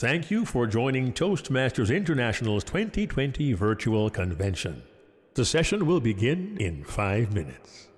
Thank you for joining Toastmasters International's 2020 virtual convention. The session will begin in 5 minutes.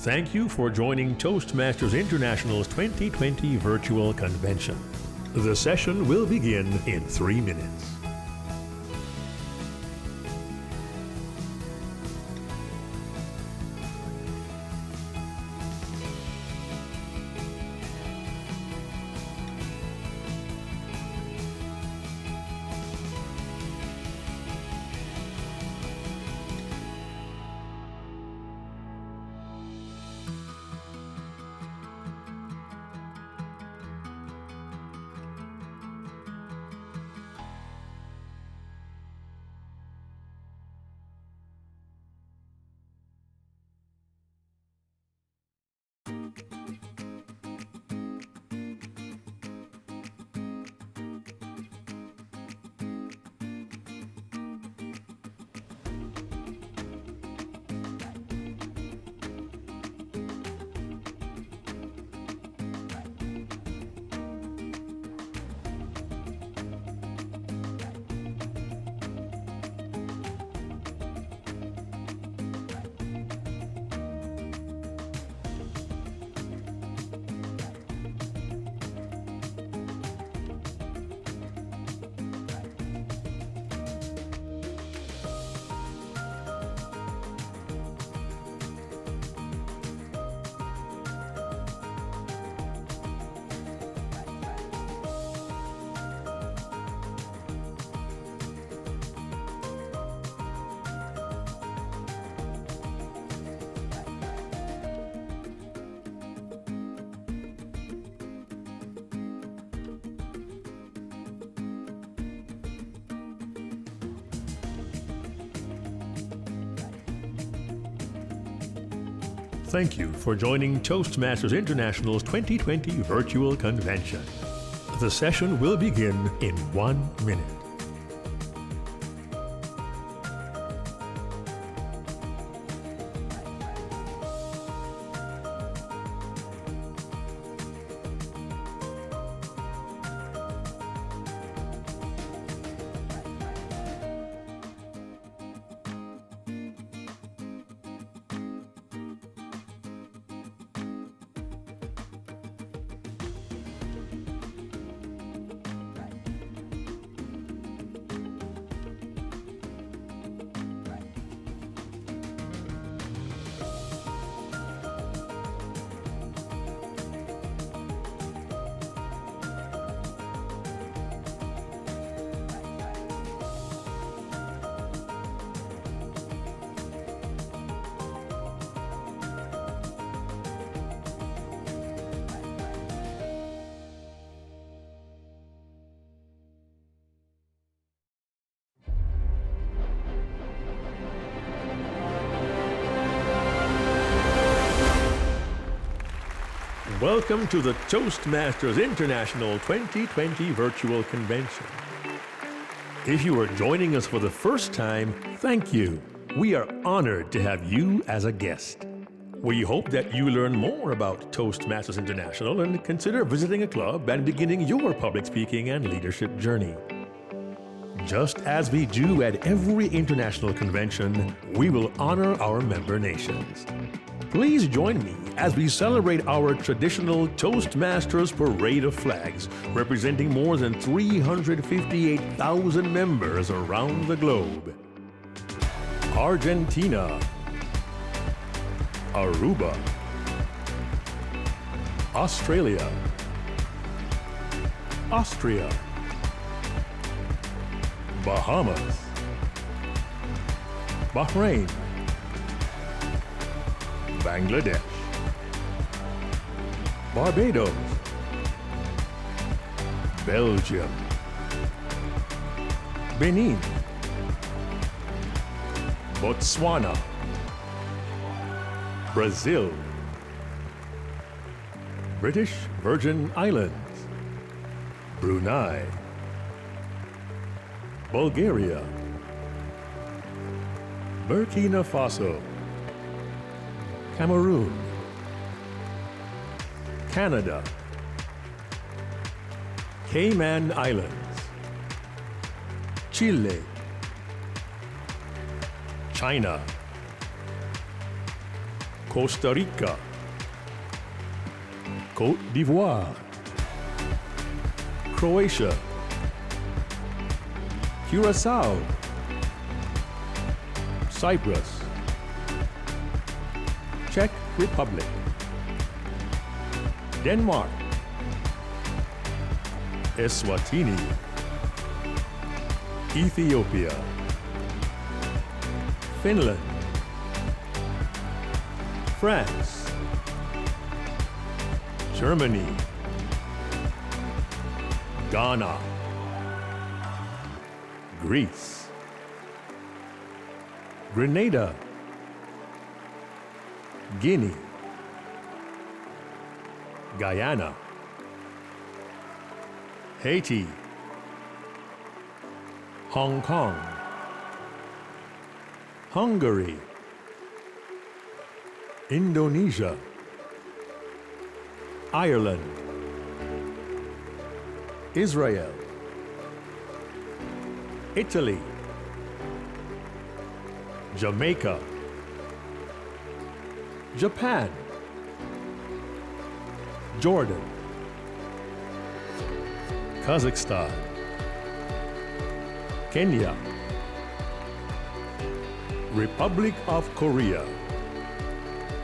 Thank you for joining Toastmasters International's 2020 virtual convention. The session will begin in 3 minutes. Thank you for joining Toastmasters International's 2020 virtual convention. The session will begin in 1 minute. Welcome to the Toastmasters International 2020 Virtual Convention. If you are joining us for the first time, thank you. We are honored to have you as a guest. We hope that you learn more about Toastmasters International and consider visiting a club and beginning your public speaking and leadership journey. Just as we do at every international convention, we will honor our member nations. Please join me as we celebrate our traditional Toastmasters Parade of Flags, representing more than 358,000 members around the globe. Argentina, Aruba, Australia, Austria, Bahamas, Bahrain, Bangladesh, Barbados, Belgium, Benin, Botswana, Brazil, British Virgin Islands, Brunei, Bulgaria, Burkina Faso, Cameroon, Canada, Cayman Islands, Chile, China, Costa Rica, Côte d'Ivoire, Croatia, Curacao, Cyprus, Czech Republic, Denmark, Eswatini, Ethiopia, Finland, France, Germany, Ghana, Greece, Grenada, Guinea, Guyana, Haiti, Hong Kong, Hungary, Indonesia, Ireland, Israel, Italy, Jamaica, Japan, Jordan, Kazakhstan, Kenya, Republic of Korea,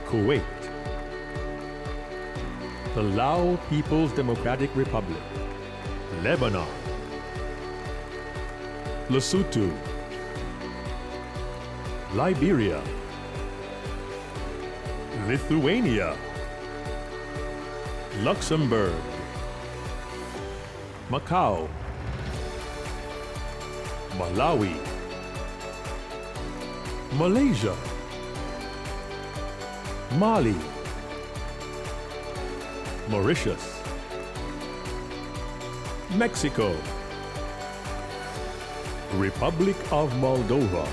Kuwait, the Lao People's Democratic Republic, Lebanon, Lesotho, Liberia, Lithuania, Luxembourg, Macau, Malawi, Malaysia, Mali, Mauritius, Mexico, Republic of Moldova,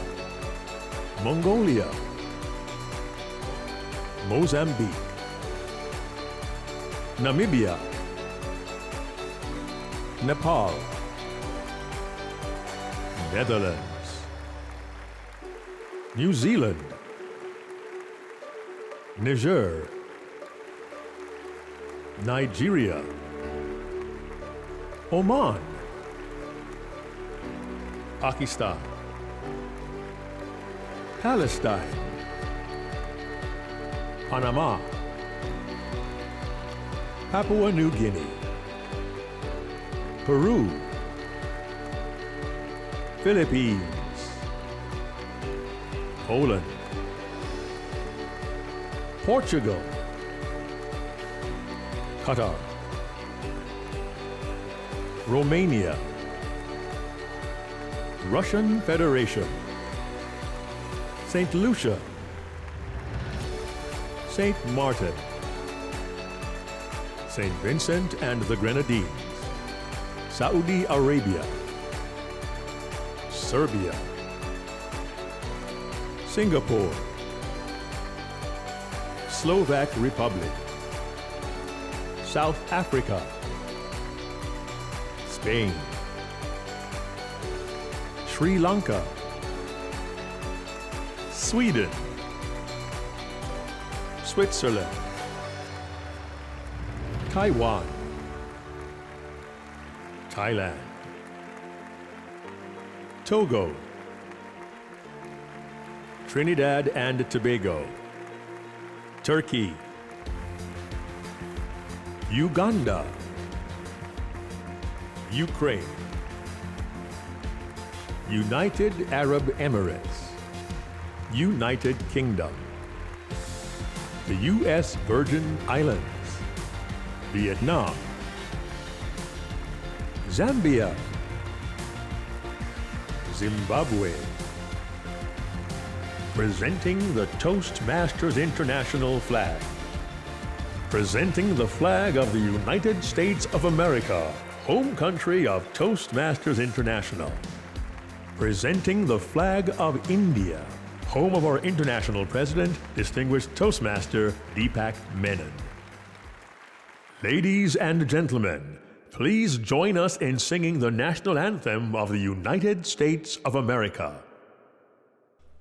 Mongolia, Mozambique, Namibia, Nepal, Netherlands, New Zealand, Niger, Nigeria, Oman, Pakistan, Palestine, Panama, Papua New Guinea, Peru, Philippines, Poland, Portugal, Qatar, Romania, Russian Federation, St. Lucia, St. Martin, St. Vincent and the Grenadines, Saudi Arabia, Serbia, Singapore, Slovak Republic, South Africa, Spain, Sri Lanka, Sweden, Switzerland, Taiwan, Thailand, Togo, Trinidad and Tobago, Turkey, Uganda, Ukraine, United Arab Emirates, United Kingdom, the U.S. Virgin Islands, Vietnam, Zambia, Zimbabwe. Presenting the Toastmasters International flag. Presenting the flag of the United States of America, home country of Toastmasters International. Presenting the flag of India, home of our international president, distinguished Toastmaster Deepak Menon. Ladies and gentlemen, please join us in singing the national anthem of the United States of America.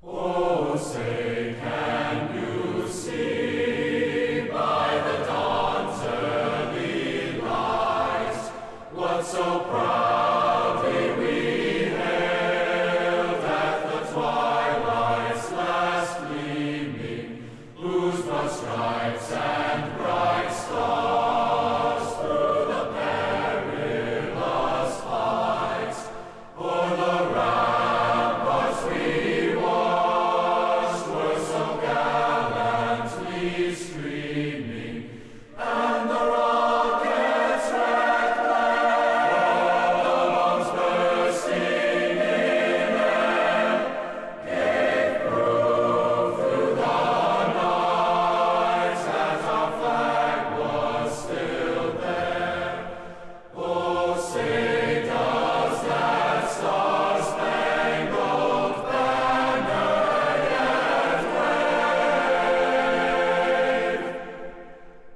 Oh, say, can you see by the dawn's early light what so proudly we hailed at the twilight's last gleaming, whose broad stripes and bright stars through the perilous fights o'er the ramparts we watched were so gallantly streaming, and the rockets' red glare, the bombs bursting in air, gave proof through the night that our flag was still there. Oh, say does that star-spangled banner yet wave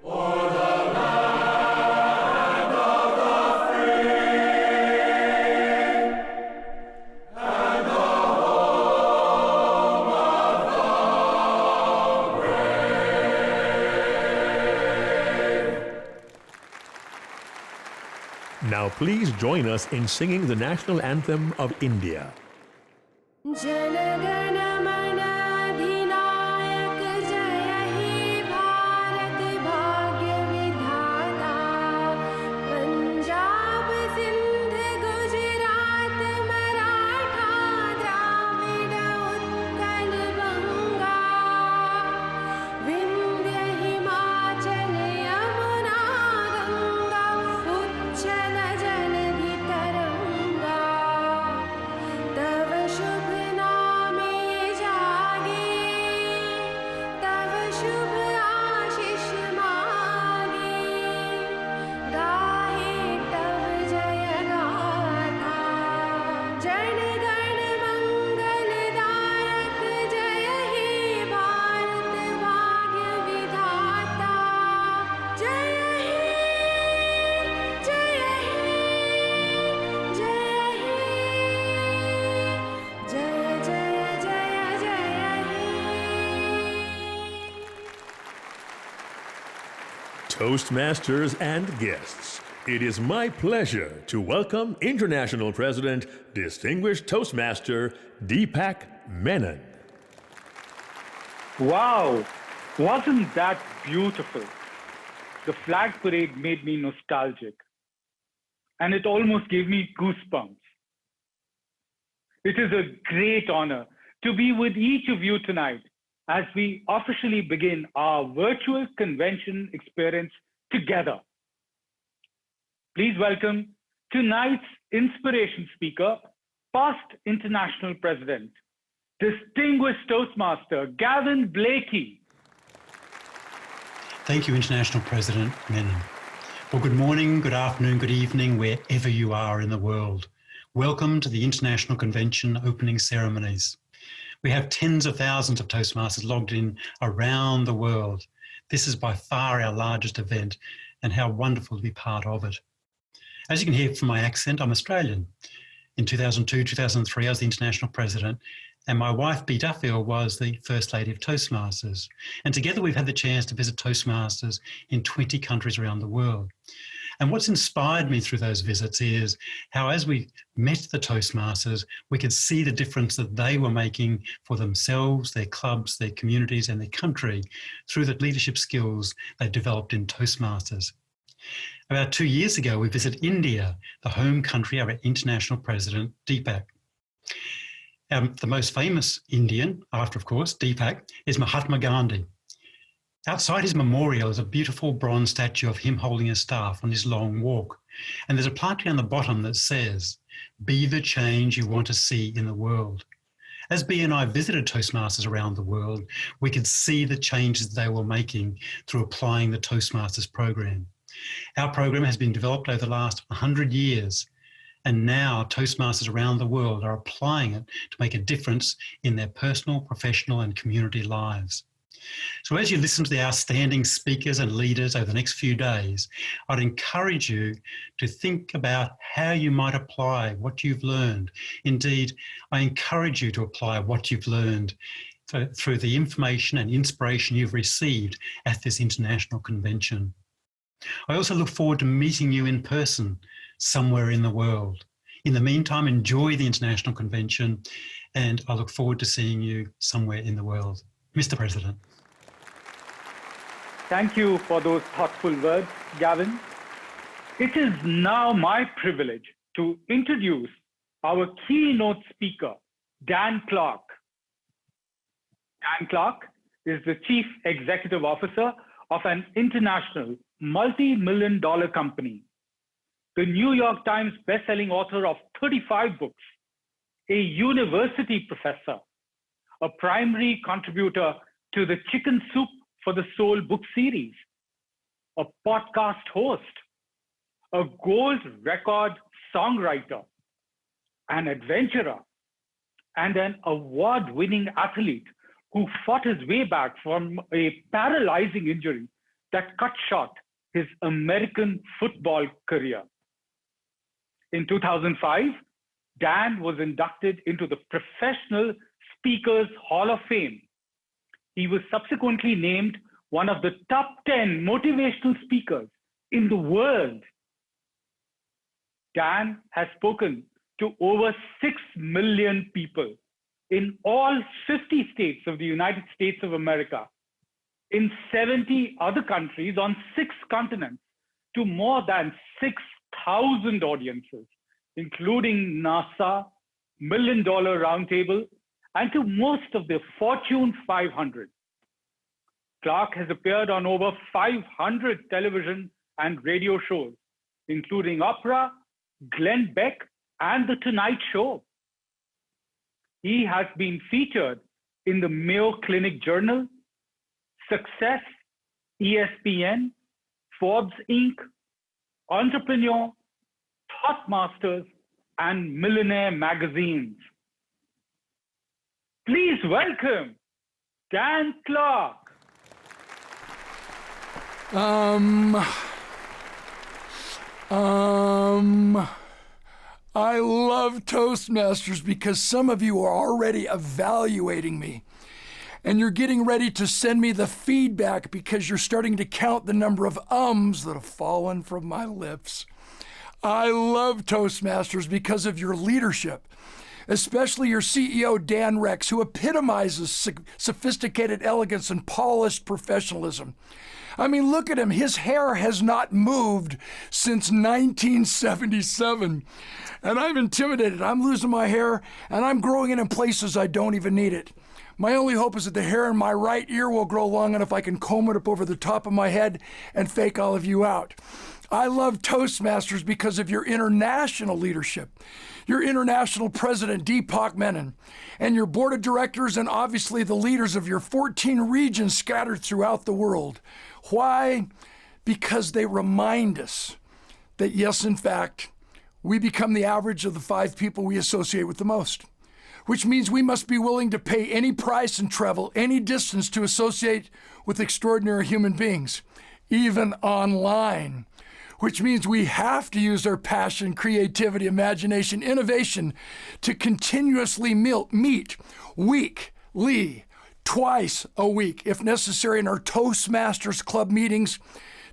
o'er the land of the free and the home of the brave? Now please join us in singing the national anthem of India. Jana Gana मन अधिनायक जय हे भारत भाग्य विधाता पंजाब सिंध गुजरात मराठा द्राविड उत्कल बंगा विंध्य हिमाचल यमुना गंगा उच्छल जलधि तरंगा तव शुभ नामे जागे तव शुभ आशीष मागे गाहे तव जय गाथा जन गण मंगलदायक जय हे भारत भाग्य विधाता जय हे जय हे जय हे जय जय जय जय हे Toastmasters and guests, it is my pleasure to welcome International President, Distinguished Toastmaster Deepak Menon. Wow, wasn't that beautiful? The flag parade made me nostalgic, and it almost gave me goosebumps. It is a great honor to be with each of you tonight as we officially begin our virtual convention experience together. Please welcome tonight's inspiration speaker, past international president, distinguished Toastmaster Gavin Blakey. Thank you, International President Menon. Well, good morning, good afternoon, good evening, wherever you are in the world. Welcome to the International Convention opening ceremonies. We have tens of thousands of Toastmasters logged in around the world. This is by far our largest event, and how wonderful to be part of it. As you can hear from my accent, I'm Australian. In 2002, 2003, I was the international president, and my wife, Bea Duffield, was the First Lady of Toastmasters. And together we've had the chance to visit Toastmasters in 20 countries around the world. And what's inspired me through those visits is how, as we met the Toastmasters, we could see the difference that they were making for themselves, their clubs, their communities, and their country through the leadership skills they developed in Toastmasters. About 2 years ago, we visited India, the home country of our international president, Deepak. The most famous Indian, after, of course, Deepak, is Mahatma Gandhi. Outside his memorial is a beautiful bronze statue of him holding a staff on his long walk. And there's a plant down the bottom that says, "Be the change you want to see in the world." As Bea and I visited Toastmasters around the world, we could see the changes they were making through applying the Toastmasters program. Our program has been developed over the last 100 years, and now Toastmasters around the world are applying it to make a difference in their personal, professional, and community lives. So as you listen to the outstanding speakers and leaders over the next few days, I'd encourage you to think about how you might apply what you've learned. Indeed, I encourage you to apply what you've learned through the information and inspiration you've received at this international convention. I also look forward to meeting you in person somewhere in the world. In the meantime, enjoy the international convention, and I look forward to seeing you somewhere in the world. Mr. President. Thank you for those thoughtful words, Gavin. It is now my privilege to introduce our keynote speaker, Dan Clark. Dan Clark is the Chief Executive Officer of an international multi-million-dollar company, the New York Times bestselling author of 35 books, a university professor, a primary contributor to the Chicken Soup for the Soul book series, a podcast host, a gold record songwriter, an adventurer, and an award-winning athlete who fought his way back from a paralyzing injury that cut short his American football career. In 2005, Dan was inducted into the Professional Speakers Hall of Fame. He was subsequently named one of the top 10 motivational speakers in the world. Dan has spoken to over 6 million people in all 50 states of the United States of America, in 70 other countries on 6 continents, to more than 6,000 audiences, including NASA, $1 Million Roundtable, and to most of the Fortune 500. Clark has appeared on over 500 television and radio shows, including Oprah, Glenn Beck, and The Tonight Show. He has been featured in the Mayo Clinic Journal, Success, ESPN, Forbes Inc., Entrepreneur, Thoughtmasters, and Millionaire magazines. Please welcome Dan Clark. I love Toastmasters because some of you are already evaluating me. And you're getting ready to send me the feedback because you're starting to count the number of ums that have fallen from my lips. I love Toastmasters because of your leadership, especially your CEO, Dan Rex, who epitomizes sophisticated elegance and polished professionalism. I mean, look at him. His hair has not moved since 1977. And I'm intimidated. I'm losing my hair, and I'm growing it in places I don't even need it. My only hope is that the hair in my right ear will grow long enough I can comb it up over the top of my head and fake all of you out. I love Toastmasters because of your international leadership, your international president, Deepak Menon, and your board of directors, and obviously the leaders of your 14 regions scattered throughout the world. Why? because they remind us that, yes, in fact, we become the average of the 5 people we associate with the most, which means we must be willing to pay any price and travel any distance to associate with extraordinary human beings, even online, which means we have to use our passion, creativity, imagination, innovation to continuously meet weekly, twice a week, if necessary, in our Toastmasters Club meetings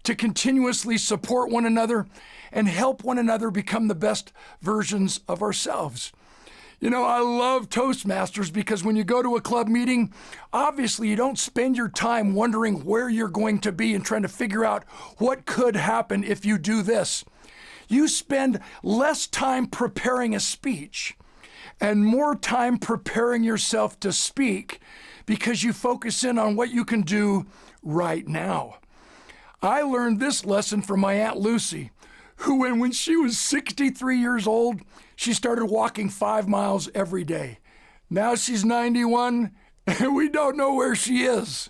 to continuously support one another and help one another become the best versions of ourselves. You know, I love Toastmasters because when you go to a club meeting, obviously you don't spend your time wondering where you're going to be and trying to figure out what could happen if you do this. You spend less time preparing a speech and more time preparing yourself to speak because you focus in on what you can do right now. I learned this lesson from my Aunt Lucy, who when she was 63 years old, she started walking 5 miles every day. Now she's 91, and we don't know where she is.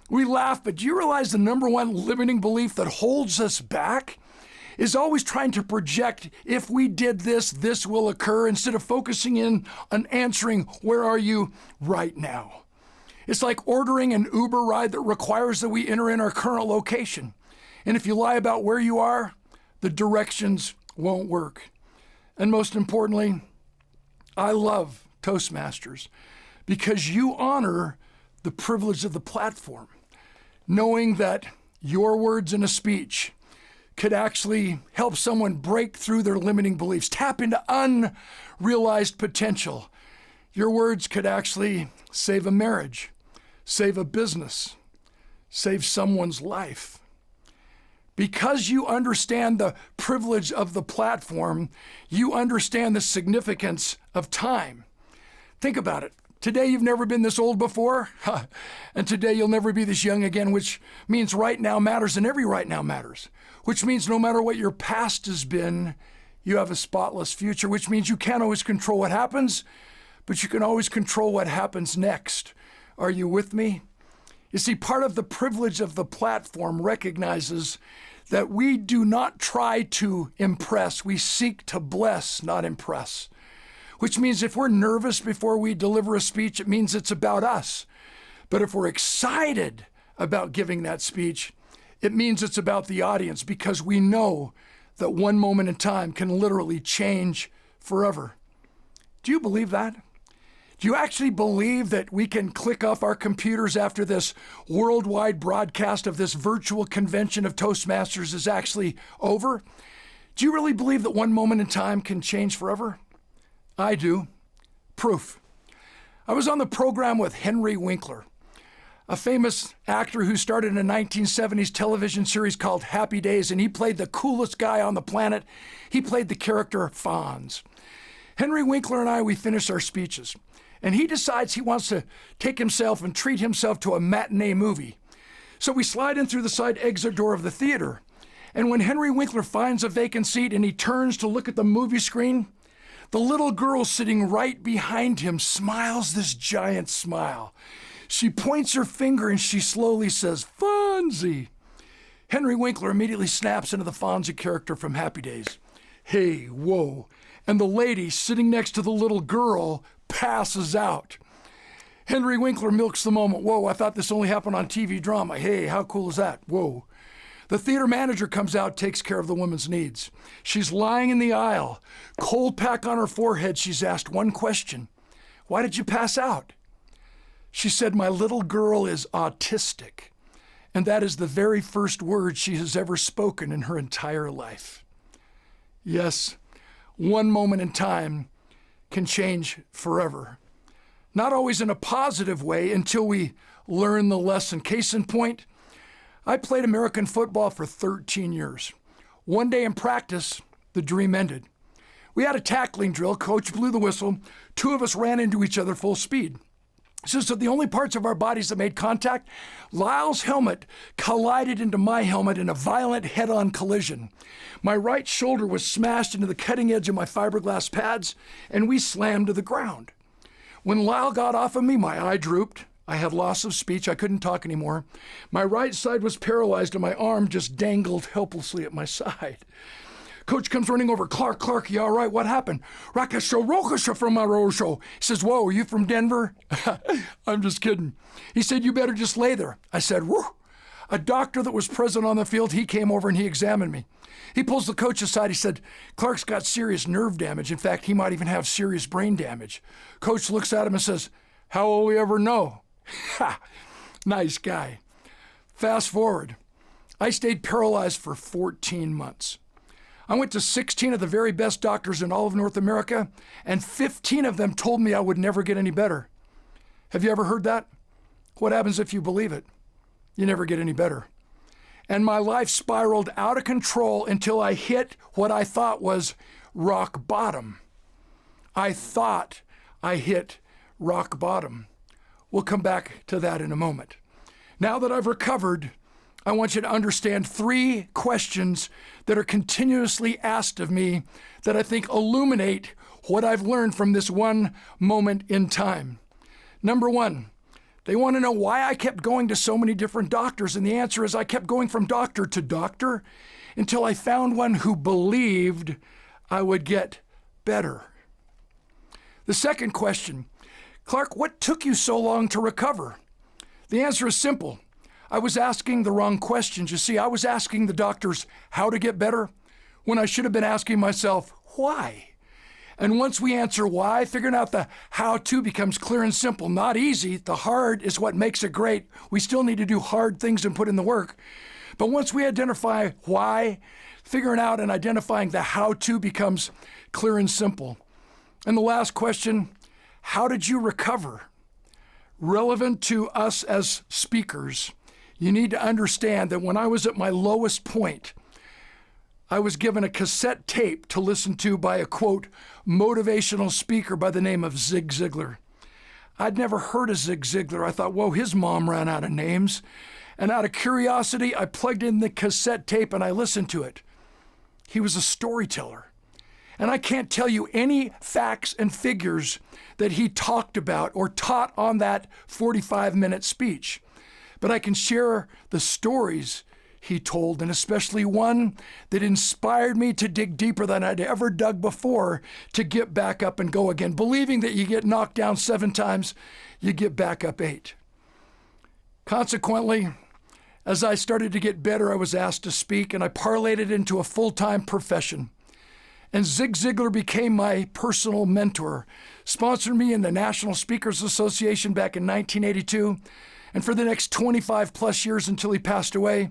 We laugh, but do you realize the number one limiting belief that holds us back is always trying to project, if we did this, this will occur, instead of focusing in on answering, where are you right now? It's like ordering an Uber ride that requires that we enter in our current location. And if you lie about where you are, the directions won't work. And most importantly, I love Toastmasters because you honor the privilege of the platform, knowing that your words in a speech could actually help someone break through their limiting beliefs, tap into unrealized potential. Your words could actually save a marriage, save a business, save someone's life. Because you understand the privilege of the platform, you understand the significance of time. Think about it. Today you've never been this old before, and today you'll never be this young again, which means right now matters and every right now matters, which means no matter what your past has been, you have a spotless future, which means you can't always control what happens, but you can always control what happens next. Are you with me? You see, part of the privilege of the platform recognizes that we do not try to impress. We seek to bless, not impress. Which means if we're nervous before we deliver a speech, it means it's about us. But if we're excited about giving that speech, it means it's about the audience, because we know that one moment in time can literally change forever. Do you believe that? Do you actually believe that we can click off our computers after this worldwide broadcast of this virtual convention of Toastmasters is actually over? Do you really believe that one moment in time can change forever? I do. Proof. I was on the program with Henry Winkler, a famous actor who started in a 1970s television series called Happy Days, and he played the coolest guy on the planet. He played the character Fonz. Henry Winkler and I, we finished our speeches, and he decides he wants to take himself and treat himself to a matinee movie. So we slide in through the side exit door of the theater, and when Henry Winkler finds a vacant seat and he turns to look at the movie screen, the little girl sitting right behind him smiles this giant smile. She points her finger and she slowly says, "Fonzie." Henry Winkler immediately snaps into the Fonzie character from Happy Days. Hey, whoa. And the lady sitting next to the little girl passes out. Henry Winkler milks the moment. Whoa, I thought this only happened on TV drama. Hey, how cool is that? Whoa. The theater manager comes out, takes care of the woman's needs. She's lying in the aisle, cold pack on her forehead. She's asked one question. Why did you pass out? She said, my little girl is autistic. And that is the very first word she has ever spoken in her entire life. Yes, one moment in time can change forever. Not always in a positive way until we learn the lesson. Case in point, I played American football for 13 years. One day in practice, the dream ended. We had a tackling drill. Coach blew the whistle. 2 of us ran into each other full speed. So the only parts of our bodies that made contact, Lyle's helmet collided into my helmet in a violent head-on collision. My right shoulder was smashed into the cutting edge of my fiberglass pads, and we slammed to the ground. When Lyle got off of me, my eye drooped, I had loss of speech. I couldn't talk anymore. My right side was paralyzed and my arm just dangled helplessly at my side. Coach comes running over. Clark, you all right? What happened? Rakasho from my Rosho. He says, whoa, are you from Denver? I'm just kidding. He said, you better just lay there. I said, whoo. A doctor that was present on the field, he came over and he examined me. He pulls the coach aside. He said, Clark's got serious nerve damage. In fact, he might even have serious brain damage. Coach looks at him and says, how will we ever know? Ha! Nice guy. Fast forward. I stayed paralyzed for 14 months. I went to 16 of the very best doctors in all of North America, and 15 of them told me I would never get any better. Have you ever heard that? What happens if you believe it? You never get any better. And my life spiraled out of control until I hit what I thought was rock bottom. I thought I hit rock bottom. We'll come back to that in a moment. Now that I've recovered, I want you to understand 3 questions that are continuously asked of me that I think illuminate what I've learned from this one moment in time. Number 1, they want to know why I kept going to so many different doctors, and the answer is I kept going from doctor to doctor until I found one who believed I would get better. The second question, Clark, what took you so long to recover? The answer is simple. I was asking the wrong questions. You see, I was asking the doctors how to get better when I should have been asking myself, why? And once we answer why, figuring out the how-to becomes clear and simple. Not easy. The hard is what makes it great. We still need to do hard things and put in the work. But once we identify why, figuring out and identifying the how-to becomes clear and simple. And the last question, how did you recover? Relevant to us as speakers, you need to understand that when I was at my lowest point, I was given a cassette tape to listen to by a, quote, motivational speaker by the name of Zig Ziglar. I'd never heard of Zig Ziglar. I thought, whoa, his mom ran out of names. And out of curiosity, I plugged in the cassette tape and I listened to it. He was a storyteller. And I can't tell you any facts and figures that he talked about or taught on that 45-minute speech. But I can share the stories he told, and especially one that inspired me to dig deeper than I'd ever dug before to get back up and go again, believing that you get knocked down 7 times, you get back up 8. Consequently, as I started to get better, I was asked to speak, and I parlayed it into a full-time profession. And Zig Ziglar became my personal mentor, sponsored me in the National Speakers Association back in 1982, and for the next 25 plus years until he passed away,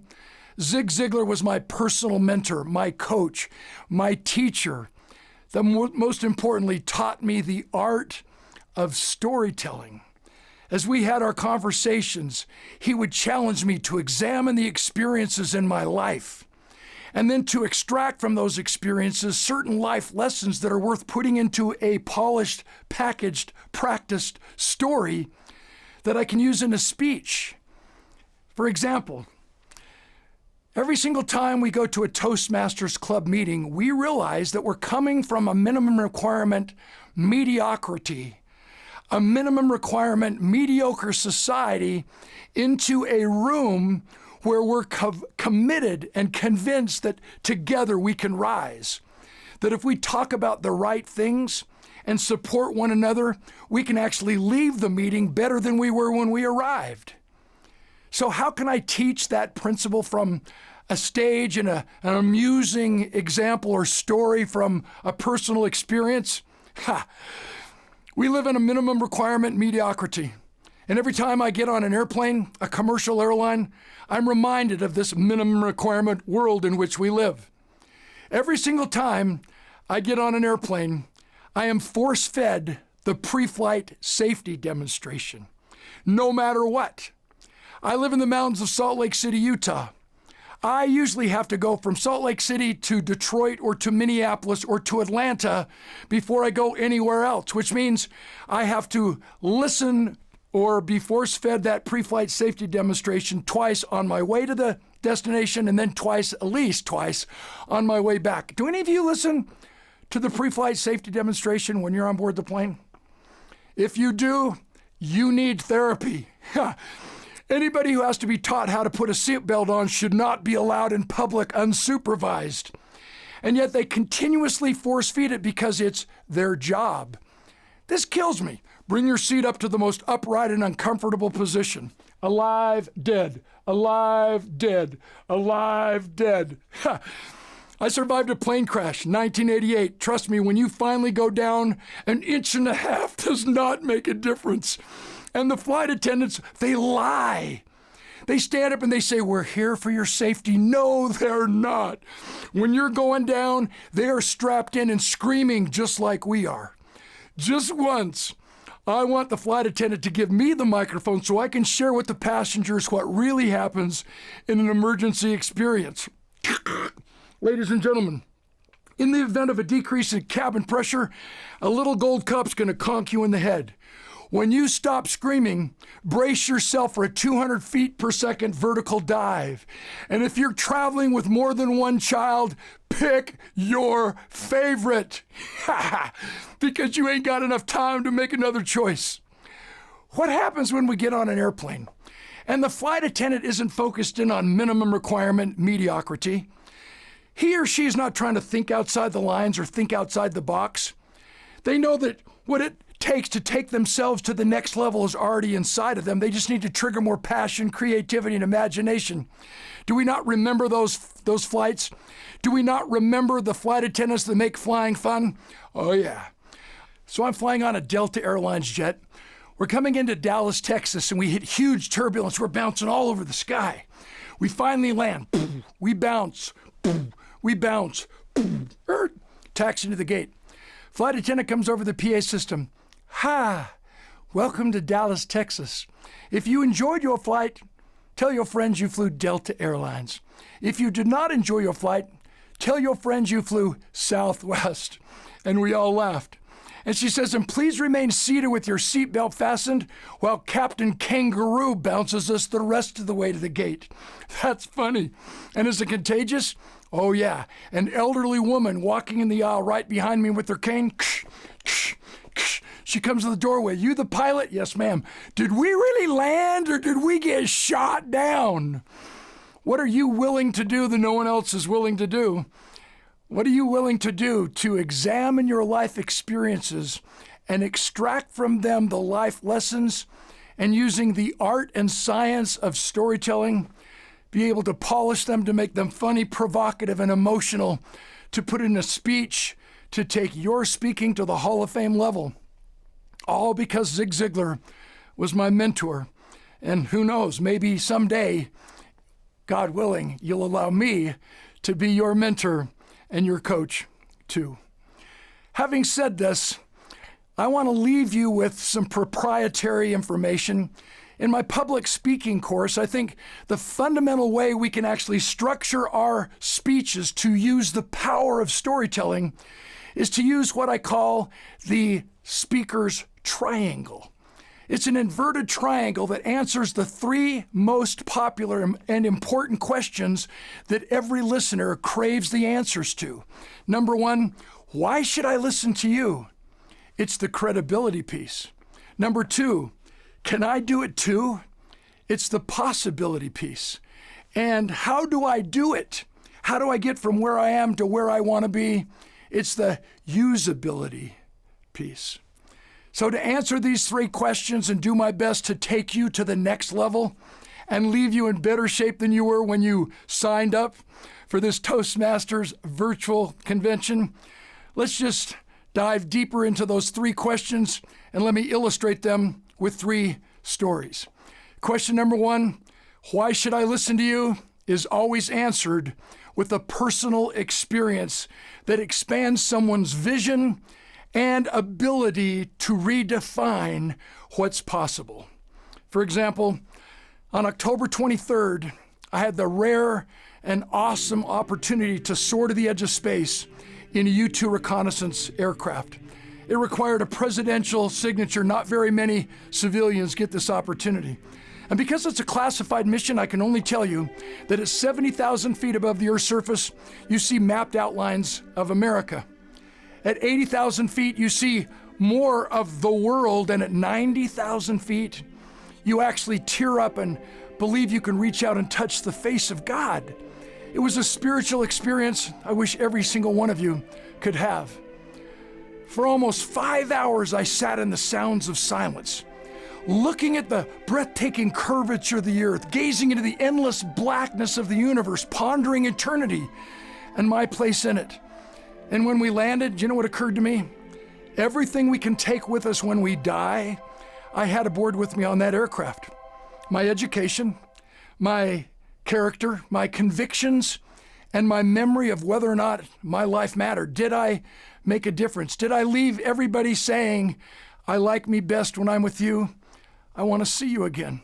Zig Ziglar was my personal mentor, my coach, my teacher, that most importantly taught me the art of storytelling. As we had our conversations, he would challenge me to examine the experiences in my life and then to extract from those experiences certain life lessons that are worth putting into a polished, packaged, practiced story that I can use in a speech. For example, every single time we go to a Toastmasters Club meeting, we realize that we're coming from a minimum requirement mediocrity, a minimum requirement mediocre society into a room where we're committed and convinced that together we can rise. That if we talk about the right things and support one another, we can actually leave the meeting better than we were when we arrived. So how can I teach that principle from a stage and an amusing example or story from a personal experience? We live in a minimum requirement mediocrity. And every time I get on an airplane, a commercial airline, I'm reminded of this minimum requirement world in which we live. Every single time I get on an airplane, I am force-fed the pre-flight safety demonstration, no matter what. I live in the mountains of Salt Lake City, Utah. I usually have to go from Salt Lake City to Detroit or to Minneapolis or to Atlanta before I go anywhere else, which means I have to listen or be force-fed that pre-flight safety demonstration twice on my way to the destination and then at least twice on my way back. Do any of you listen to the pre-flight safety demonstration when you're on board the plane? If you do, you need therapy. Anybody who has to be taught how to put a seatbelt on should not be allowed in public unsupervised. And yet they continuously force feed it because it's their job. This kills me. Bring your seat up to the most upright and uncomfortable position. Alive, dead. Alive, dead. Alive, dead. I survived a plane crash in 1988. Trust me, when you finally go down, 1.5 inches does not make a difference. And the flight attendants, they lie. They stand up and they say, we're here for your safety. No, they're not. When you're going down, they are strapped in and screaming just like we are. Just once, I want the flight attendant to give me the microphone so I can share with the passengers what really happens in an emergency experience. Ladies and gentlemen, in the event of a decrease in cabin pressure, a little gold cup's going to conk you in the head. When you stop screaming, brace yourself for a 200 feet per second vertical dive. And if you're traveling with more than one child, pick your favorite. Because you ain't got enough time to make another choice. What happens when we get on an airplane and the flight attendant isn't focused in on minimum requirement mediocrity? He or she is not trying to think outside the lines or think outside the box. They know that what it takes to take themselves to the next level is already inside of them. They just need to trigger more passion, creativity, and imagination. Do we not remember those flights? Do we not remember the flight attendants that make flying fun? Oh, yeah. So I'm flying on a Delta Airlines jet. We're coming into Dallas, Texas, and we hit huge turbulence. We're bouncing all over the sky. We finally land. We bounce. We bounce. Taxi to the gate. Flight attendant comes over the PA system. Ha! Welcome to Dallas, Texas. If you enjoyed your flight, tell your friends you flew Delta Airlines. If you did not enjoy your flight, tell your friends you flew Southwest. And we all laughed. And she says, and please remain seated with your seatbelt fastened while Captain Kangaroo bounces us the rest of the way to the gate. That's funny. And is it contagious? Oh, yeah. An elderly woman walking in the aisle right behind me with her cane. She comes to the doorway. You the pilot? Yes, ma'am. Did we really land or did we get shot down? What are you willing to do that no one else is willing to do? What are you willing to do to examine your life experiences and extract from them the life lessons and using the art and science of storytelling, be able to polish them to make them funny, provocative, and emotional, to put in a speech, to take your speaking to the Hall of Fame level? All because Zig Ziglar was my mentor. And who knows, maybe someday, God willing, you'll allow me to be your mentor and your coach too. Having said this, I want to leave you with some proprietary information. In my public speaking course, I think the fundamental way we can actually structure our speeches to use the power of storytelling is to use what I call the speaker's triangle. It's an inverted triangle that answers the 3 most popular and important questions that every listener craves the answers to. Number 1, why should I listen to you? It's the credibility piece. Number 2, can I do it too? It's the possibility piece. And how do I do it? How do I get from where I am to where I want to be? It's the usability piece. So to answer these 3 questions and do my best to take you to the next level and leave you in better shape than you were when you signed up for this Toastmasters virtual convention, let's just dive deeper into those 3 questions and let me illustrate them with 3 stories. Question number 1, why should I listen to you, is always answered with a personal experience that expands someone's vision and ability to redefine what's possible. For example, on October 23rd, I had the rare and awesome opportunity to soar to the edge of space in a U-2 reconnaissance aircraft. It required a presidential signature. Not very many civilians get this opportunity. And because it's a classified mission, I can only tell you that at 70,000 feet above the Earth's surface, you see mapped outlines of America. At 80,000 feet, you see more of the world, and at 90,000 feet, you actually tear up and believe you can reach out and touch the face of God. It was a spiritual experience I wish every single one of you could have. For almost 5 hours, I sat in the sounds of silence, looking at the breathtaking curvature of the earth, gazing into the endless blackness of the universe, pondering eternity and my place in it. And when we landed, do you know what occurred to me? Everything we can take with us when we die, I had aboard with me on that aircraft. My education, my character, my convictions, and my memory of whether or not my life mattered. Did I make a difference? Did I leave everybody saying, I like me best when I'm with you? I want to see you again.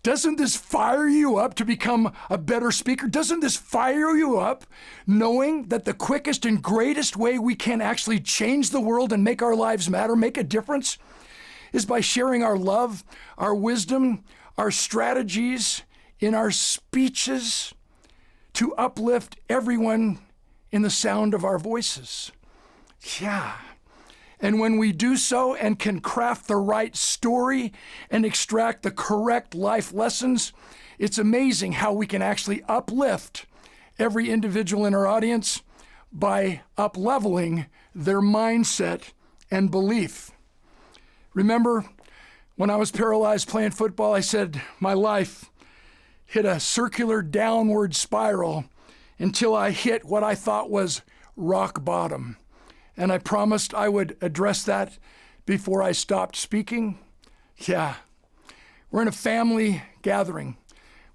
Doesn't this fire you up to become a better speaker? Doesn't this fire you up knowing that the quickest and greatest way we can actually change the world and make our lives matter, make a difference, is by sharing our love, our wisdom, our strategies in our speeches to uplift everyone in the sound of our voices? Yeah. And when we do so and can craft the right story and extract the correct life lessons, it's amazing how we can actually uplift every individual in our audience by up-leveling their mindset and belief. Remember, when I was paralyzed playing football, I said my life hit a circular downward spiral until I hit what I thought was rock bottom. And I promised I would address that before I stopped speaking. Yeah, we're in a family gathering.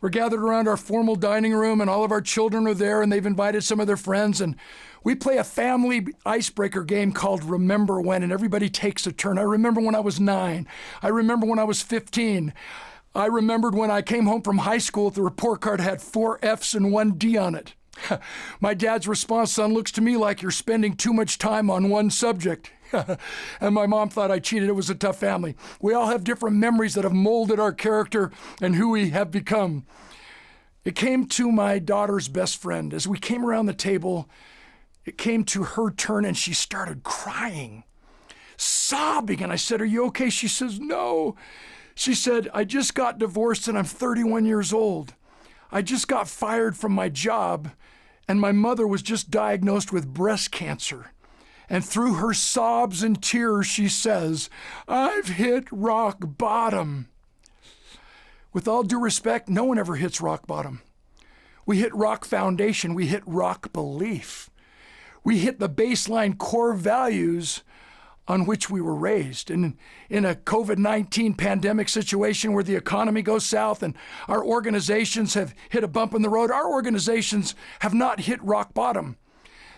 We're gathered around our formal dining room, and all of our children are there, and they've invited some of their friends, and we play a family icebreaker game called Remember When, and everybody takes a turn. I remember when I was 9. I remember when I was 15. I remembered when I came home from high school, the report card had 4 F's and 1 D on it. My dad's response, son, looks to me like you're spending too much time on one subject. And my mom thought I cheated. It was a tough family. We all have different memories that have molded our character and who we have become. It came to my daughter's best friend. As we came around the table, it came to her turn and she started crying, sobbing. And I said, are you okay? She says, no. She said, I just got divorced and I'm 31 years old. I just got fired from my job and my mother was just diagnosed with breast cancer. And through her sobs and tears, she says, I've hit rock bottom. With all due respect, no one ever hits rock bottom. We hit rock foundation. We hit rock belief. We hit the baseline core values on which we were raised. And in a COVID-19 pandemic situation where the economy goes south and our organizations have hit a bump in the road, our organizations have not hit rock bottom.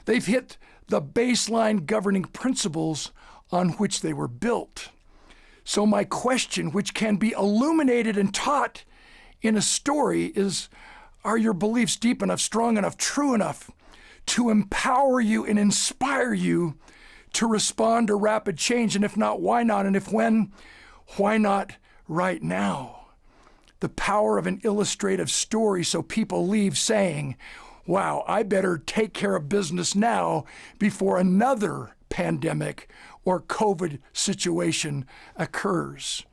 They've hit the baseline governing principles on which they were built. So my question, which can be illuminated and taught in a story, is, are your beliefs deep enough, strong enough, true enough to empower you and inspire you to respond to rapid change? And if not, why not? And if when, why not right now? The power of an illustrative story so people leave saying, wow, I better take care of business now before another pandemic or COVID situation occurs.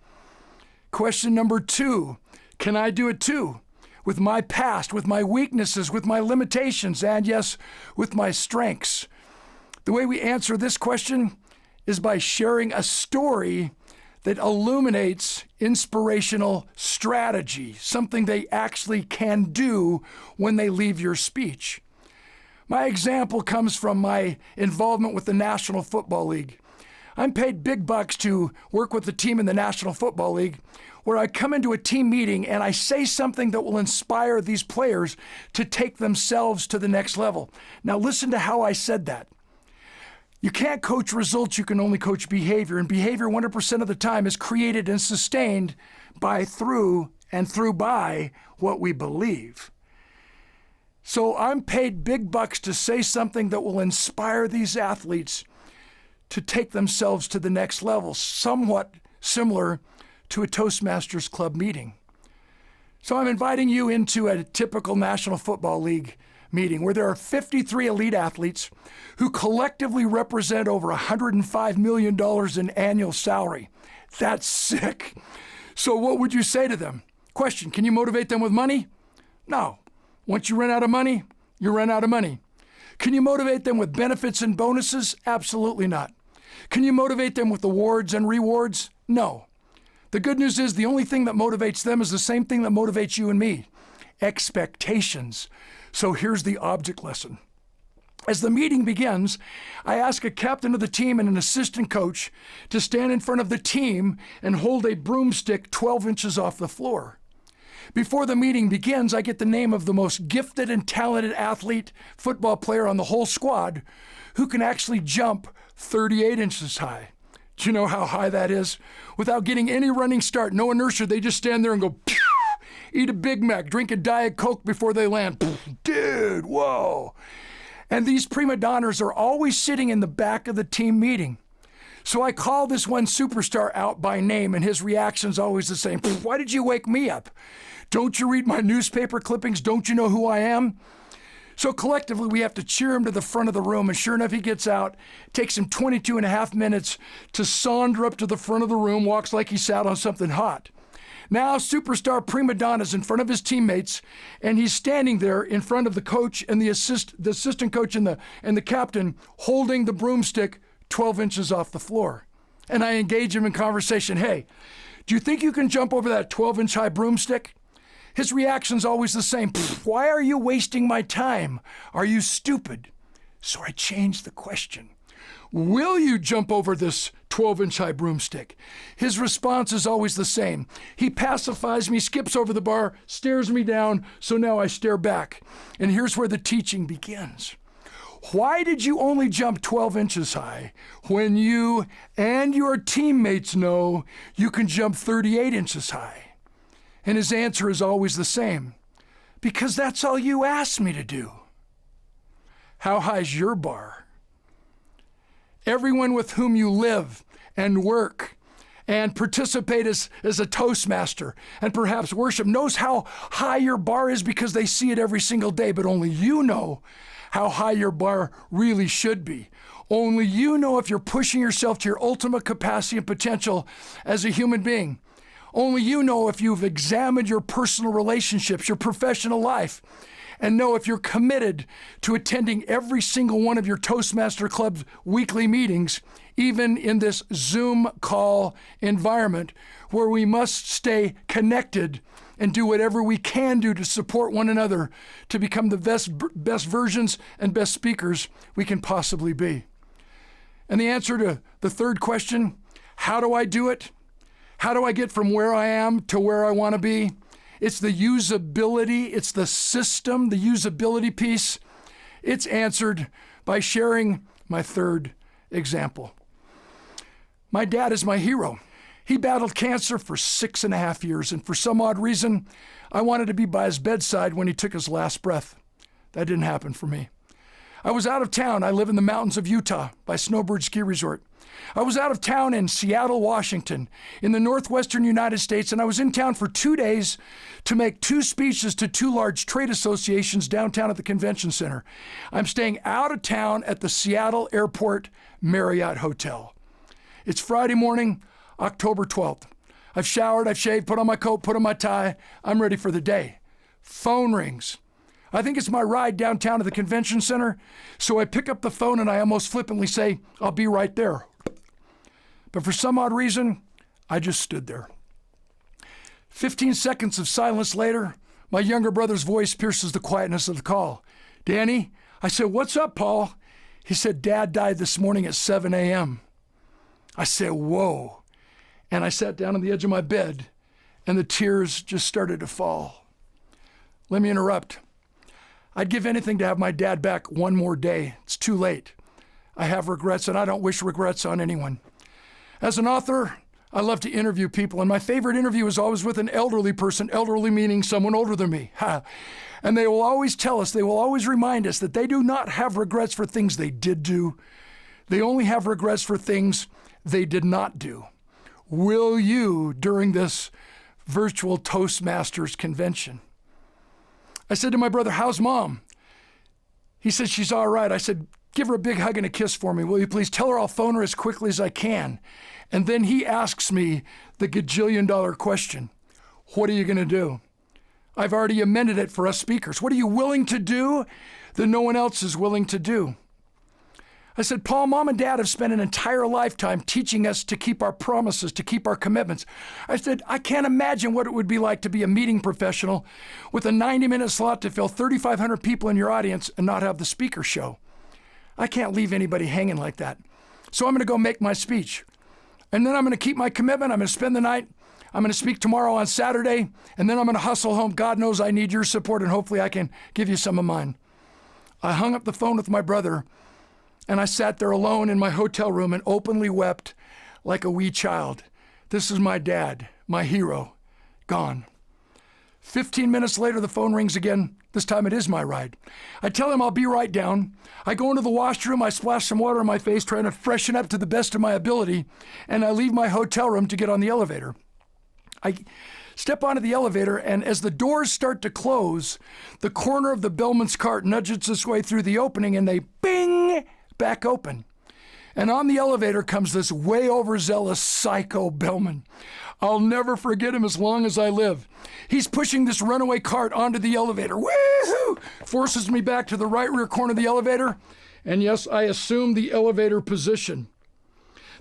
Question number 2, can I do it too? With my past, with my weaknesses, with my limitations, and yes, with my strengths. The way we answer this question is by sharing a story that illuminates inspirational strategy, something they actually can do when they leave your speech. My example comes from my involvement with the National Football League. I'm paid big bucks to work with the team in the National Football League, where I come into a team meeting and I say something that will inspire these players to take themselves to the next level. Now listen to how I said that. You can't coach results, you can only coach behavior. And behavior 100% of the time is created and sustained by, through by what we believe. So I'm paid big bucks to say something that will inspire these athletes to take themselves to the next level, somewhat similar to a Toastmasters Club meeting. So I'm inviting you into a typical National Football League meeting where there are 53 elite athletes who collectively represent over $105 million in annual salary. That's sick. So what would you say to them? Question, can you motivate them with money? No. Once you run out of money, you run out of money. Can you motivate them with benefits and bonuses? Absolutely not. Can you motivate them with awards and rewards? No. The good news is the only thing that motivates them is the same thing that motivates you and me. Expectations. So here's the object lesson. As the meeting begins, I ask a captain of the team and an assistant coach to stand in front of the team and hold a broomstick 12 inches off the floor. Before the meeting begins, I get the name of the most gifted and talented athlete, football player on the whole squad who can actually jump 38 inches high. Do you know how high that is? Without getting any running start, no inertia, they just stand there and go, pew! Eat a Big Mac, drink a Diet Coke before they land. Dude, whoa. And these prima donnas are always sitting in the back of the team meeting. So I call this one superstar out by name, and his reaction's always the same. Why did you wake me up? Don't you read my newspaper clippings? Don't you know who I am? So collectively, we have to cheer him to the front of the room, and sure enough, he gets out. It takes him 22 and a half minutes to saunter up to the front of the room, walks like he sat on something hot. Now, superstar prima donna's in front of his teammates, and he's standing there in front of the coach and the assistant coach and the captain holding the broomstick 12 inches off the floor. And I engage him in conversation. Hey, do you think you can jump over that 12-inch high broomstick? His reaction's always the same. Why are you wasting my time? Are you stupid? So I changed the question. Will you jump over this 12-inch high broomstick? His response is always the same. He pacifies me, skips over the bar, stares me down, so now I stare back. And here's where the teaching begins. Why did you only jump 12 inches high when you and your teammates know you can jump 38 inches high? And his answer is always the same. Because that's all you asked me to do. How high's your bar? Everyone with whom you live and work and participate as a Toastmaster and perhaps worship knows how high your bar is because they see it every single day, but only you know how high your bar really should be. Only you know if you're pushing yourself to your ultimate capacity and potential as a human being. Only you know if you've examined your personal relationships, your professional life, and know if you're committed to attending every single one of your Toastmaster Club's weekly meetings, even in this Zoom call environment where we must stay connected and do whatever we can do to support one another to become the best versions and best speakers we can possibly be. And the answer to the third question, how do I do it? How do I get from where I am to where I want to be? It's the usability, it's the system, the usability piece. It's answered by sharing my third example. My dad is my hero. He battled cancer for 6.5 years, and for some odd reason, I wanted to be by his bedside when he took his last breath. That didn't happen for me. I was out of town. I live in the mountains of Utah by Snowbird Ski Resort. I was out of town in Seattle, Washington, in the northwestern United States, and I was in town for 2 days to make 2 speeches to 2 large trade associations downtown at the convention center. I'm staying out of town at the Seattle Airport Marriott Hotel. It's Friday morning, October 12th. I've showered, I've shaved, put on my coat, put on my tie. I'm ready for the day. Phone rings. I think it's my ride downtown to the convention center, so I pick up the phone and I almost flippantly say, I'll be right there. But for some odd reason, I just stood there. 15 seconds of silence later, my younger brother's voice pierces the quietness of the call. Danny? I said, what's up, Paul? He said, Dad died this morning at 7 a.m. I said, whoa. And I sat down on the edge of my bed, and the tears just started to fall. Let me interrupt. I'd give anything to have my dad back one more day. It's too late. I have regrets, and I don't wish regrets on anyone. As an author, I love to interview people, and my favorite interview is always with an elderly person, elderly meaning someone older than me. And they will always tell us, they will always remind us that they do not have regrets for things they did do. They only have regrets for things they did not do. Will you during this virtual Toastmasters convention? I said to my brother, how's Mom? He said, she's all right. I said, give her a big hug and a kiss for me. Will you please? Tell her I'll phone her as quickly as I can. And then he asks me the gajillion-dollar question. What are you going to do? I've already amended it for us speakers. What are you willing to do that no one else is willing to do? I said, Paul, Mom and Dad have spent an entire lifetime teaching us to keep our promises, to keep our commitments. I said, I can't imagine what it would be like to be a meeting professional with a 90-minute slot to fill 3,500 people in your audience and not have the speaker show. I can't leave anybody hanging like that. So I'm going to go make my speech. And then I'm going to keep my commitment. I'm going to spend the night. I'm going to speak tomorrow on Saturday. And then I'm going to hustle home. God knows I need your support, and hopefully I can give you some of mine. I hung up the phone with my brother, and I sat there alone in my hotel room and openly wept like a wee child. This is my dad, my hero, gone. 15 minutes later, the phone rings again. This time it is my ride. I tell him I'll be right down. I go into the washroom. I splash some water on my face, trying to freshen up to the best of my ability, and I leave my hotel room to get on the elevator. I step onto the elevator, and as the doors start to close, the corner of the bellman's cart nudges its way through the opening, and they bing back open. And on the elevator comes this way overzealous psycho bellman. I'll never forget him as long as I live. He's pushing this runaway cart onto the elevator. Woohoo! Forces me back to the right rear corner of the elevator. And yes, I assume the elevator position.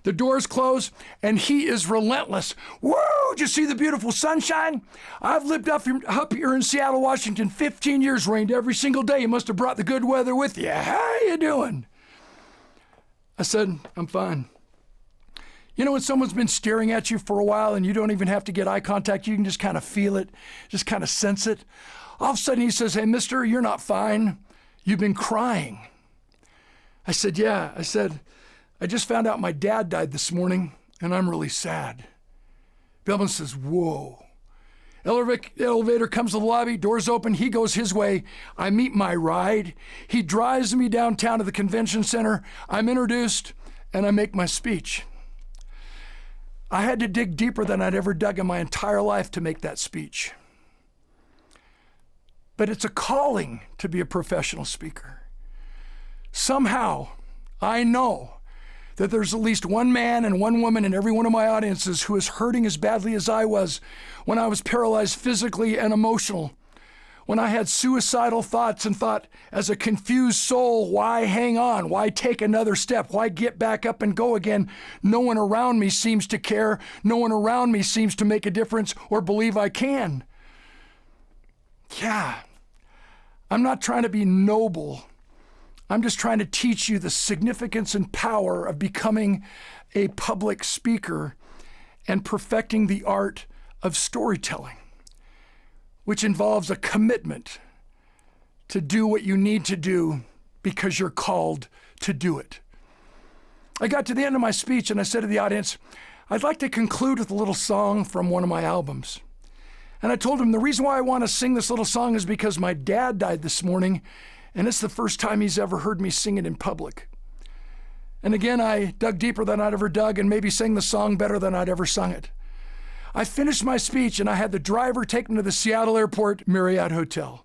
The doors close, and he is relentless. Woo! Did you see the beautiful sunshine? I've lived up here in Seattle, Washington, 15 years, rained every single day. You must have brought the good weather with you. How you doing? I said, I'm fine. You know when someone's been staring at you for a while and you don't even have to get eye contact, you can just kind of feel it, just kind of sense it. All of a sudden he says, hey, mister, you're not fine. You've been crying. I said, yeah. I said, I just found out my dad died this morning and I'm really sad. Bellman says, whoa. Elevator comes to the lobby, doors open, he goes his way. I meet my ride. He drives me downtown to the convention center. I'm introduced, and I make my speech. I had to dig deeper than I'd ever dug in my entire life to make that speech. But it's a calling to be a professional speaker. Somehow, I know that there's at least one man and one woman in every one of my audiences who is hurting as badly as I was when I was paralyzed physically and emotional, when I had suicidal thoughts and thought, as a confused soul, why hang on? Why take another step? Why get back up and go again? No one around me seems to care. No one around me seems to make a difference or believe I can. Yeah, I'm not trying to be noble. I'm just trying to teach you the significance and power of becoming a public speaker and perfecting the art of storytelling, which involves a commitment to do what you need to do because you're called to do it. I got to the end of my speech and I said to the audience, I'd like to conclude with a little song from one of my albums. And I told him the reason why I want to sing this little song is because my dad died this morning, and it's the first time he's ever heard me sing it in public. And again, I dug deeper than I'd ever dug and maybe sang the song better than I'd ever sung it. I finished my speech and I had the driver take me to the Seattle Airport Marriott Hotel.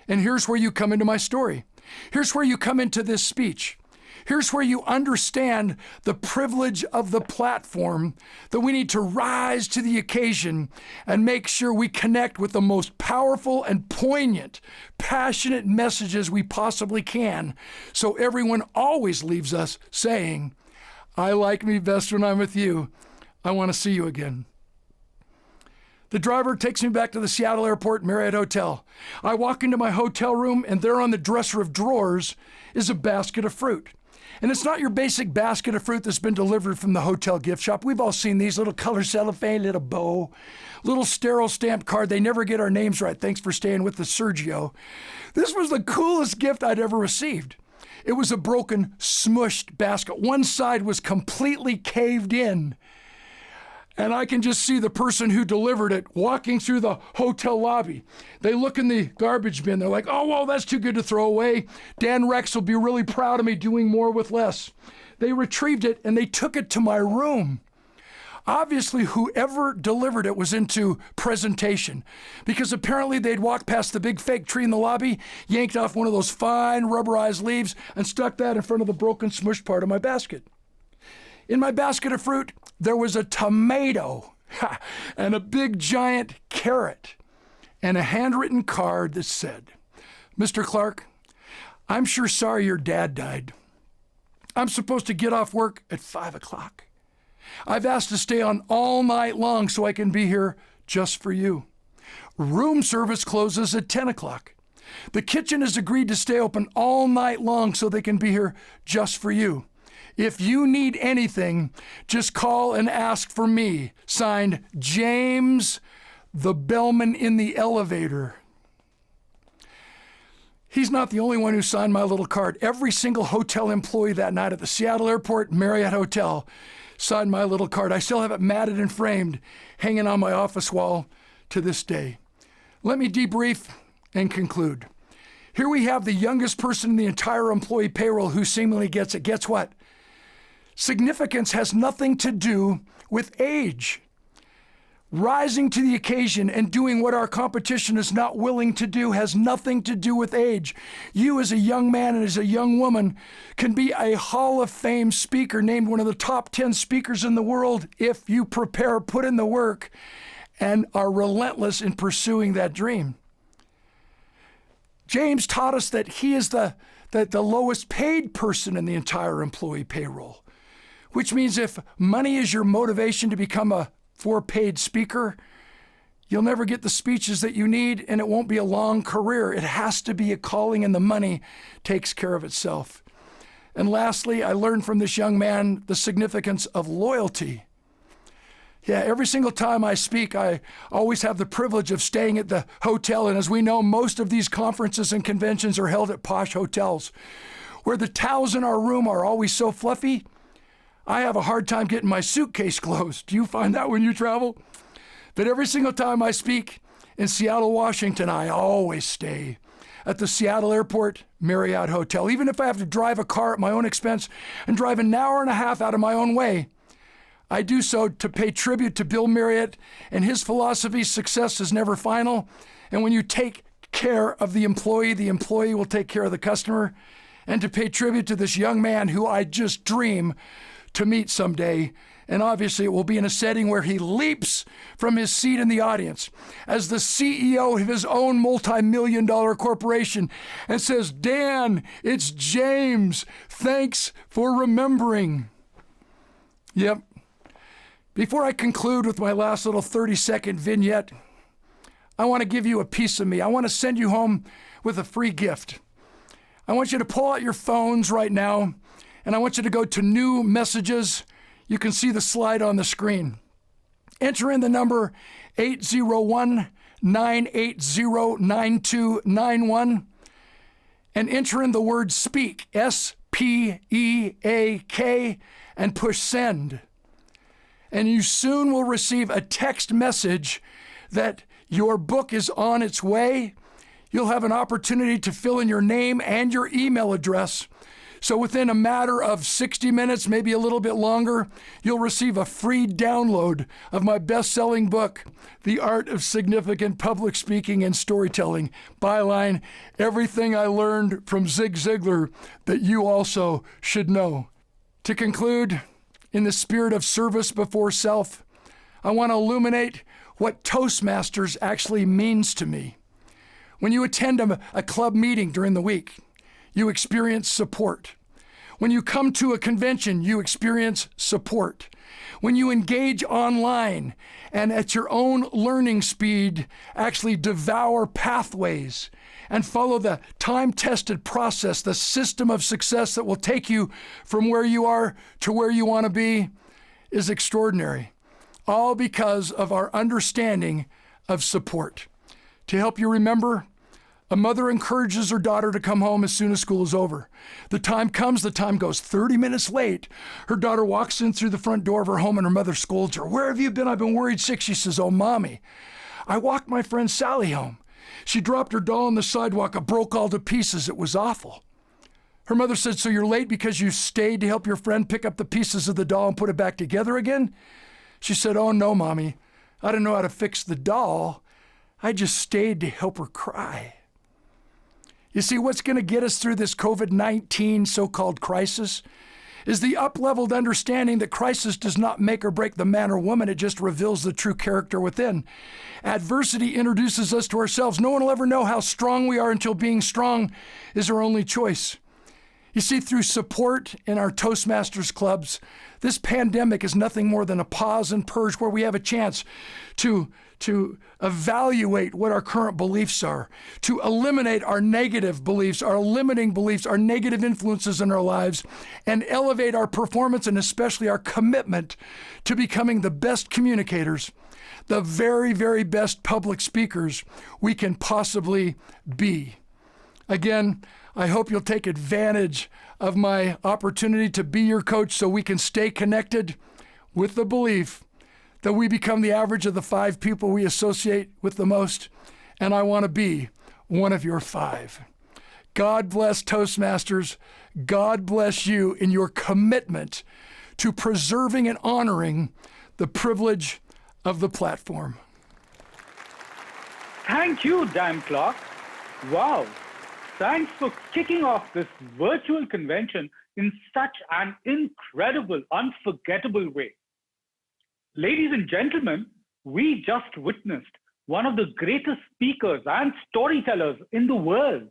And here's where you come into my story. Here's where you come into this speech. Here's where you understand the privilege of the platform, that we need to rise to the occasion and make sure we connect with the most powerful and poignant, passionate messages we possibly can, so everyone always leaves us saying, I like me best when I'm with you. I want to see you again. The driver takes me back to the Seattle Airport Marriott Hotel. I walk into my hotel room, and there on the dresser of drawers is a basket of fruit. And it's not your basic basket of fruit that's been delivered from the hotel gift shop. We've all seen these little color cellophane, little bow, little sterile stamped card. They never get our names right. Thanks for staying with us, Sergio. This was the coolest gift I'd ever received. It was a broken, smushed basket. One side was completely caved in. And I can just see the person who delivered it walking through the hotel lobby. They look in the garbage bin. They're like, oh, well, that's too good to throw away. Dan Rex will be really proud of me doing more with less. They retrieved it and they took it to my room. Obviously, whoever delivered it was into presentation, because apparently they'd walked past the big fake tree in the lobby, yanked off one of those fine rubberized leaves, and stuck that in front of the broken, smushed part of my basket. In my basket of fruit, there was a tomato and a big giant carrot and a handwritten card that said, "Mr. Clark, I'm sure sorry your dad died. I'm supposed to get off work at 5 o'clock. I've asked to stay on all night long so I can be here just for you. Room service closes at 10 o'clock. The kitchen has agreed to stay open all night long so they can be here just for you. If you need anything, just call and ask for me. Signed, James, the bellman in the elevator." He's not the only one who signed my little card. Every single hotel employee that night at the Seattle Airport Marriott Hotel signed my little card. I still have it matted and framed, hanging on my office wall to this day. Let me debrief and conclude. Here we have the youngest person in the entire employee payroll who seemingly gets it. Guess what? Significance has nothing to do with age. Rising to the occasion and doing what our competition is not willing to do has nothing to do with age. You as a young man and as a young woman can be a Hall of Fame speaker, named one of the top 10 speakers in the world if you prepare, put in the work, and are relentless in pursuing that dream. James taught us that he is the lowest paid person in the entire employee payroll, which means if money is your motivation to become a paid speaker, you'll never get the speeches that you need, and it won't be a long career. It has to be a calling, and the money takes care of itself. And lastly, I learned from this young man the significance of loyalty. Yeah, every single time I speak, I always have the privilege of staying at the hotel. And as we know, most of these conferences and conventions are held at posh hotels, where the towels in our room are always so fluffy, I have a hard time getting my suitcase closed. Do you find that when you travel? But every single time I speak in Seattle, Washington, I always stay at the Seattle Airport Marriott Hotel. Even if I have to drive a car at my own expense and drive an hour and a half out of my own way, I do so to pay tribute to Bill Marriott and his philosophy: success is never final. And when you take care of the employee will take care of the customer. And to pay tribute to this young man who I just dream to meet someday. And obviously it will be in a setting where he leaps from his seat in the audience as the CEO of his own multi-million-dollar corporation and says, "Dan, it's James. Thanks for remembering." Yep. Before I conclude with my last little 30-second vignette, I want to give you a piece of me. I want to send you home with a free gift. I want you to pull out your phones right now, and I want you to go to New Messages. You can see the slide on the screen. Enter in the number 801-980-9291 and enter in the word SPEAK, S-P-E-A-K, and push send. And you soon will receive a text message that your book is on its way. You'll have an opportunity to fill in your name and your email address. So within a matter of 60 minutes, maybe a little bit longer, you'll receive a free download of my best-selling book, The Art of Significant Public Speaking and Storytelling. Byline, everything I learned from Zig Ziglar that you also should know. To conclude, in the spirit of service before self, I want to illuminate what Toastmasters actually means to me. When you attend a club meeting during the week, you experience support. When you come to a convention, you experience support. When you engage online and at your own learning speed, actually devour pathways and follow the time-tested process, the system of success that will take you from where you are to where you want to be, is extraordinary. All because of our understanding of support. To help you remember, a mother encourages her daughter to come home as soon as school is over. The time comes, the time goes 30 minutes late. Her daughter walks in through the front door of her home and her mother scolds her. "Where have you been? I've been worried sick." She says, "Oh, Mommy, I walked my friend Sally home. She dropped her doll on the sidewalk. It broke all to pieces. It was awful." Her mother said, "So you're late because you stayed to help your friend pick up the pieces of the doll and put it back together again?" She said, "Oh no, Mommy, I didn't know how to fix the doll. I just stayed to help her cry." You see, what's going to get us through this COVID-19 so-called crisis is the up-leveled understanding that crisis does not make or break the man or woman. It just reveals the true character within. Adversity introduces us to ourselves. No one will ever know how strong we are until being strong is our only choice. You see, through support in our Toastmasters clubs, this pandemic is nothing more than a pause and purge where we have a chance to evaluate what our current beliefs are, to eliminate our negative beliefs, our limiting beliefs, our negative influences in our lives, and elevate our performance and especially our commitment to becoming the best communicators, the very, very best public speakers we can possibly be. Again, I hope you'll take advantage of my opportunity to be your coach so we can stay connected with the belief that we become the average of the 5 people we associate with the most, and I want to be one of your 5. God bless Toastmasters. God bless you in your commitment to preserving and honoring the privilege of the platform. Thank you, Dan Clark. Wow. Thanks for kicking off this virtual convention in such an incredible, unforgettable way. Ladies and gentlemen, we just witnessed one of the greatest speakers and storytellers in the world.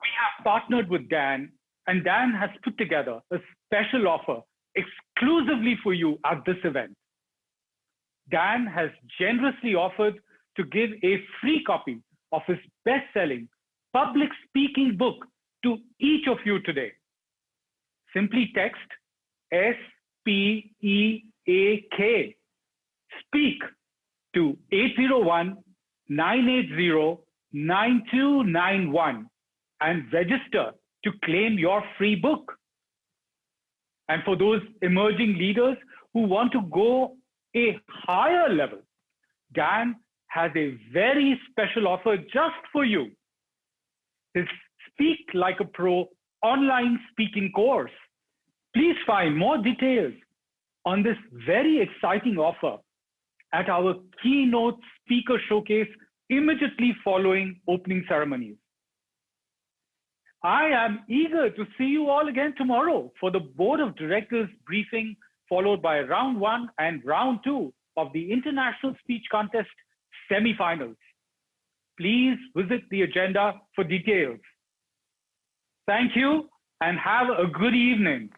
We have partnered with Dan, and Dan has put together a special offer exclusively for you at this event. Dan has generously offered to give a free copy of his best-selling public speaking book to each of you today. Simply text SPEAK, speak, to 801-980-9291 and register to claim your free book. And for those emerging leaders who want to go a higher level, Dan has a very special offer just for you. His Speak Like a Pro online speaking course. Please find more details on this very exciting offer at our Keynote speaker showcase immediately following opening ceremonies. I am eager to see you all again tomorrow for the Board of Directors briefing, followed by round 1 and round 2 of the International Speech Contest semifinals. Please visit the agenda for details. Thank you and have a good evening.